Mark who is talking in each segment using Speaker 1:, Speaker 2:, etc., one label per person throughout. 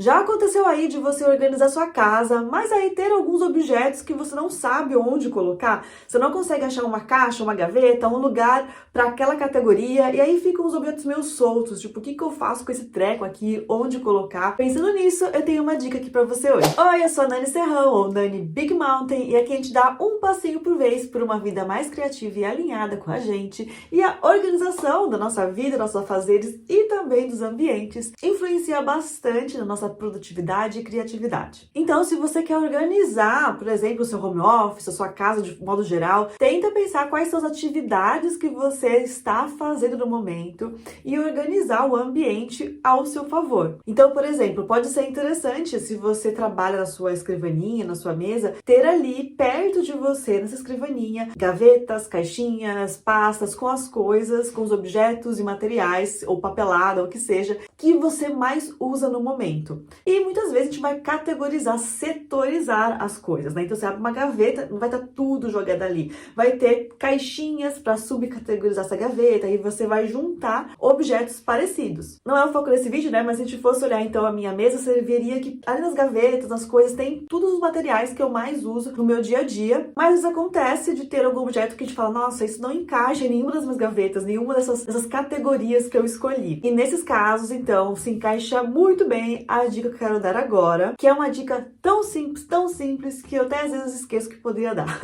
Speaker 1: Já aconteceu aí de você organizar sua casa, mas aí ter alguns objetos que você não sabe onde colocar? Você não consegue achar uma caixa, uma gaveta, um lugar para aquela categoria, e aí ficam os objetos meio soltos, tipo, o que que eu faço com esse treco aqui, onde colocar? Pensando nisso, eu tenho uma dica aqui para você hoje. Oi, eu sou a Nani Serrão, ou Nani Big Mountain, e aqui a gente dá um passinho por vez por uma vida mais criativa e alinhada com a gente, e a organização da nossa vida, nossos afazeres e também dos ambientes influencia bastante na nossa produtividade e criatividade. Então, se você quer organizar, por exemplo, o seu home office, a sua casa de modo geral, tenta pensar quais são as atividades que você está fazendo no momento e organizar o ambiente ao seu favor. Então, por exemplo, pode ser interessante, se você trabalha na sua escrivaninha, na sua mesa, ter ali perto de você, nessa escrivaninha, gavetas, caixinhas, pastas com as coisas, com os objetos e materiais, ou papelada, ou o que seja, que você mais usa no momento. E muitas vezes a gente vai categorizar, setorizar as coisas, né? Então você abre uma gaveta, não vai estar tudo jogado ali. Vai ter caixinhas para subcategorizar essa gaveta e você vai juntar objetos parecidos. Não é o foco desse vídeo, né? Mas se a gente fosse olhar então a minha mesa, você veria que ali nas gavetas, nas coisas, tem todos os materiais que eu mais uso no meu dia a dia. Mas acontece de ter algum objeto que a gente fala, nossa, isso não encaixa em nenhuma das minhas gavetas, nenhuma dessas categorias que eu escolhi. E nesses casos, então, se encaixa muito bem a dica que eu quero dar agora, que é uma dica tão simples, que eu até às vezes esqueço que poderia dar.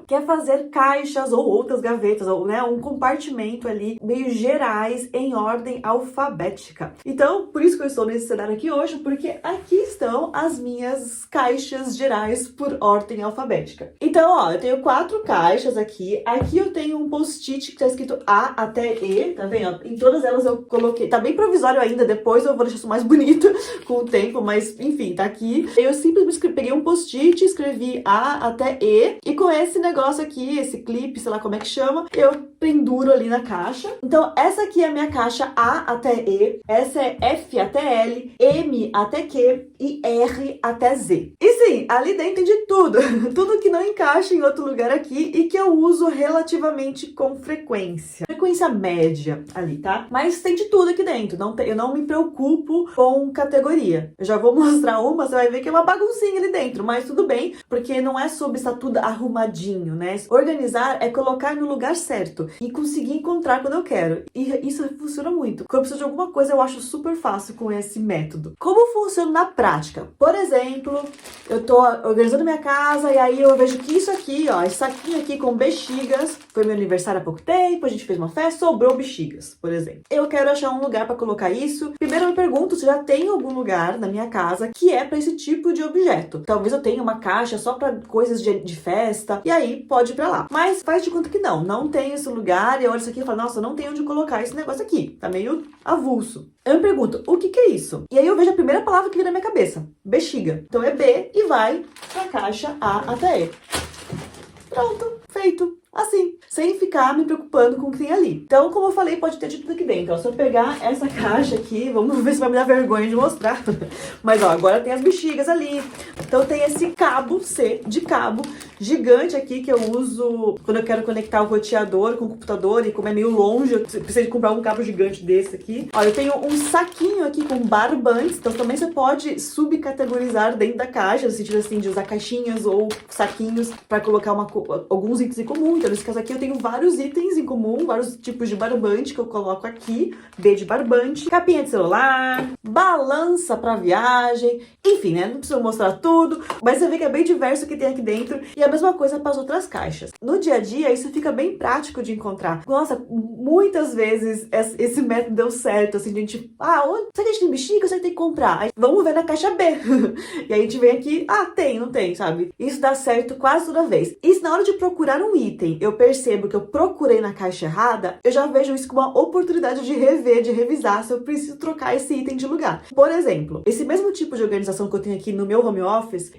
Speaker 1: Que é fazer caixas ou outras gavetas, ou né, um compartimento ali, meio gerais, em ordem alfabética. Então, por isso que eu estou nesse cenário aqui hoje, porque aqui estão as minhas caixas gerais por ordem alfabética. Então, ó, eu tenho 4 caixas aqui. Aqui eu tenho um post-it que tá escrito A até E, tá vendo? Em todas elas eu coloquei, tá bem provisório ainda, depois eu vou deixar isso mais bonito com o tempo, mas enfim, tá aqui. Eu simplesmente peguei um post-it, escrevi A até E com esse negócio aqui, esse clipe, sei lá como é que chama, eu penduro ali na caixa. Então, essa aqui é a minha caixa A até E, essa é F até L, M até Q e R até Z. E sim, ali dentro tem de tudo, tudo que não encaixa em outro lugar aqui e que eu uso relativamente com frequência. Frequência média ali, tá? Mas tem de tudo aqui dentro, eu não me preocupo com categoria. Eu já vou mostrar uma, você vai ver que é uma baguncinha ali dentro, mas tudo bem, porque não é sobre estar tudo arrumadinho, né? Organizar é colocar no lugar certo e conseguir encontrar quando eu quero. E isso funciona muito. Quando eu preciso de alguma coisa, eu acho super fácil com esse método. Como funciona na prática? Por exemplo, eu tô organizando minha casa e aí eu vejo que isso aqui, ó, esse saquinho aqui com bexigas, foi meu aniversário há pouco tempo, a gente fez uma festa, sobrou bexigas, por exemplo. Eu quero achar um lugar para colocar isso. Primeiro eu me pergunto se já tem algum lugar na minha casa que é para esse tipo de objeto. Talvez eu tenha uma caixa só para coisas de festa, e aí pode ir para lá. Mas faz de conta que não tem esse lugar, e eu olho isso aqui e falo, nossa, não tem onde colocar esse negócio aqui, tá meio avulso. Eu me pergunto, o que é isso? E aí eu vejo a primeira palavra que vem na minha cabeça, bexiga. Então é B e vai pra caixa A até E. Pronto, feito. Assim, sem ficar me preocupando com o que tem ali. Então, como eu falei, pode ter de tudo aqui dentro. Ó, se eu pegar essa caixa aqui, vamos ver se vai me dar vergonha de mostrar. Mas, ó, agora tem as bexigas ali. Então, tem esse cabo C de cabo gigante aqui que eu uso quando eu quero conectar o roteador com o computador e como é meio longe, eu preciso de comprar um cabo gigante desse aqui. Ó, eu tenho um saquinho aqui com barbantes, então também você pode subcategorizar dentro da caixa, no sentido assim de usar caixinhas ou saquinhos para colocar alguns itens em comum. Então, nesse caso aqui, eu tenho vários itens em comum, vários tipos de barbante que eu coloco aqui. B de barbante, capinha de celular, balança para viagem, enfim, né? Não preciso mostrar tudo, mas você vê que é bem diverso o que tem aqui dentro. E a mesma coisa para as outras caixas. No dia a dia, isso fica bem prático de encontrar. Nossa, muitas vezes esse método deu certo, assim, de a gente, será que a gente tem bexiga? Será que tem que comprar? Aí, vamos ver na caixa B. E aí a gente vem aqui, tem, não tem, sabe? Isso dá certo quase toda vez. E se na hora de procurar um item, eu percebo que eu procurei na caixa errada, eu já vejo isso como uma oportunidade de rever, de revisar se eu preciso trocar esse item de lugar. Por exemplo, esse mesmo tipo de organização que eu tenho aqui no meu home office,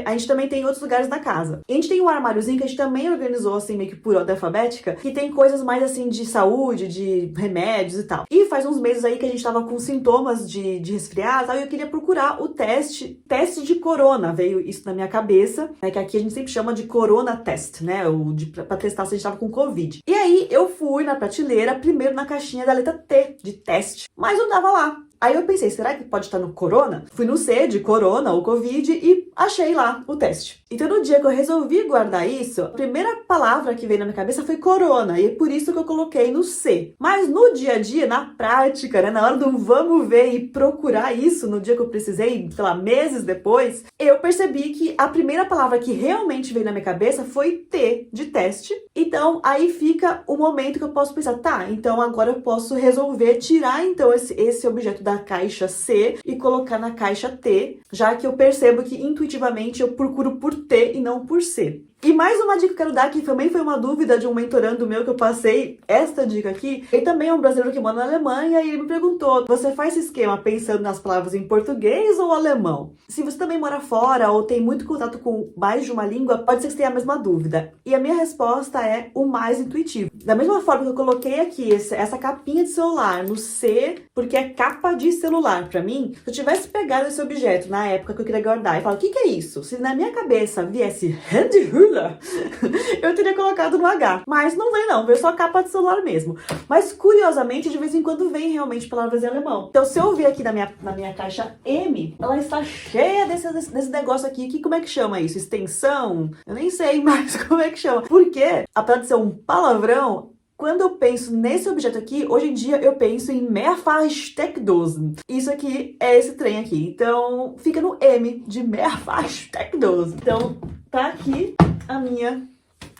Speaker 1: a gente também tem em outros lugares da casa. E a gente tem um armáriozinho que a gente também organizou assim, meio que por ordem alfabética, que tem coisas mais assim de saúde, de remédios e tal. E faz uns meses aí que a gente tava com sintomas de resfriado, e eu queria procurar o teste de corona. Veio isso na minha cabeça, né, que aqui a gente sempre chama de corona test, né, pra testar se a gente tava com Covid. E aí eu fui na prateleira, primeiro na caixinha da letra T, de teste, mas não tava lá. Aí eu pensei, será que pode estar no corona? Fui no C de corona ou covid e achei lá o teste. Então no dia que eu resolvi guardar isso, a primeira palavra que veio na minha cabeça foi corona, e é por isso que eu coloquei no C. Mas no dia a dia, na prática, né, na hora do vamos ver e procurar isso, no dia que eu precisei, sei lá, meses depois, eu percebi que a primeira palavra que realmente veio na minha cabeça foi T de teste. Então aí fica o momento que eu posso pensar, tá, então agora eu posso resolver tirar então esse objeto da caixa C e colocar na caixa T, já que eu percebo que intuitivamente eu procuro por T e não por C. E mais uma dica que eu quero dar, que também foi uma dúvida de um mentorando meu que eu passei, esta dica aqui. Ele também é um brasileiro que mora na Alemanha e ele me perguntou, você faz esse esquema pensando nas palavras em português ou alemão? Se você também mora fora ou tem muito contato com mais de uma língua, pode ser que você tenha a mesma dúvida. E a minha resposta é o mais intuitivo. Da mesma forma que eu coloquei aqui essa capinha de celular no C, porque é capa de celular pra mim, se eu tivesse pegado esse objeto na época que eu queria guardar e falar, o que é isso? Se na minha cabeça viesse Handhülle, eu teria colocado no H. Mas não vem não, veio só capa de celular mesmo. Mas curiosamente, de vez em quando vem realmente palavras em alemão. Então se eu ver aqui na minha caixa M, ela está cheia desse negócio aqui, que como é que chama isso? Extensão? Eu nem sei mais como é que chama. Porque, apesar de ser um palavrão, quando eu penso nesse objeto aqui, hoje em dia eu penso em Mehrfachsteckdosen. Isso aqui é esse trem aqui. Então, fica no M de Mehrfachsteckdosen. Então, tá aqui a minha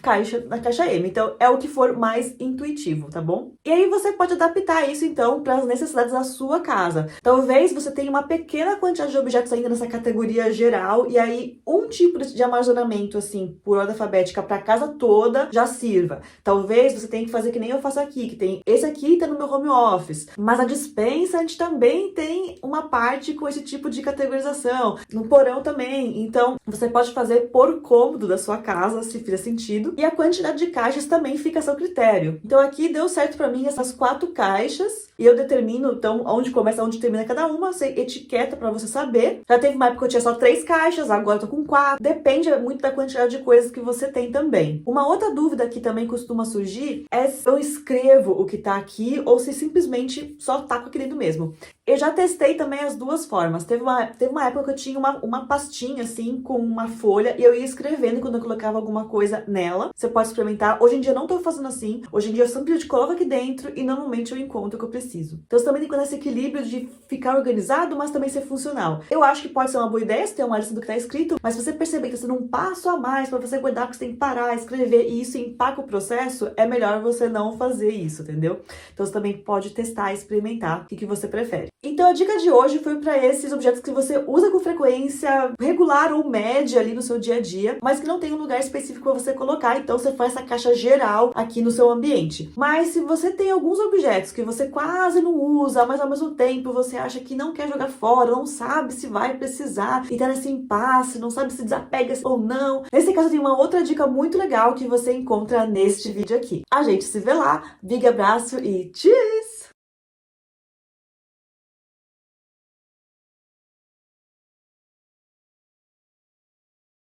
Speaker 1: caixa, na caixa M. Então, é o que for mais intuitivo, tá bom? E aí você pode adaptar isso, então, para as necessidades da sua casa. Talvez você tenha uma pequena quantidade de objetos ainda nessa categoria geral, e aí um tipo de armazenamento, assim, por ordem alfabética para a casa toda já sirva. Talvez você tenha que fazer que nem eu faço aqui, que tem esse aqui tá no meu home office, mas a despensa a gente também tem uma parte com esse tipo de categorização, no porão também. Então, você pode fazer por cômodo da sua casa, se fizer sentido. E a quantidade de caixas também fica a seu critério. Então aqui deu certo pra mim essas 4 caixas. E eu determino, então, onde começa, onde termina cada uma. Você etiqueta pra você saber. Já teve uma época que eu tinha só 3 caixas, agora eu tô com 4. Depende muito da quantidade de coisas que você tem também. Uma outra dúvida que também costuma surgir é se eu escrevo o que tá aqui ou se simplesmente só taco aqui dentro mesmo. Eu já testei também as duas formas. Teve uma época que eu tinha uma pastinha assim, com uma folha, e eu ia escrevendo quando eu colocava alguma coisa nela. Você pode experimentar. Hoje em dia eu não tô fazendo assim. Hoje em dia eu simplesmente coloco aqui dentro e normalmente eu encontro o que eu preciso. Então você também tem que ter esse equilíbrio de ficar organizado, mas também ser funcional. Eu acho que pode ser uma boa ideia você ter uma lista do que tá escrito, mas se você perceber que tá sendo um passo a mais pra você guardar, porque você tem que parar, escrever e isso empaca o processo, é melhor você não fazer isso, entendeu? Então você também pode testar e experimentar o que você prefere. Então a dica de hoje foi para esses objetos que você usa com frequência regular ou média ali no seu dia a dia, mas que não tem um lugar específico para você colocar, então você faz essa caixa geral aqui no seu ambiente. Mas se você tem alguns objetos que você quase não usa, mas ao mesmo tempo você acha que não quer jogar fora, não sabe se vai precisar e tá nesse impasse, não sabe se desapega ou não, nesse caso tem uma outra dica muito legal que você encontra neste vídeo aqui. A gente se vê lá, big abraço e tchau!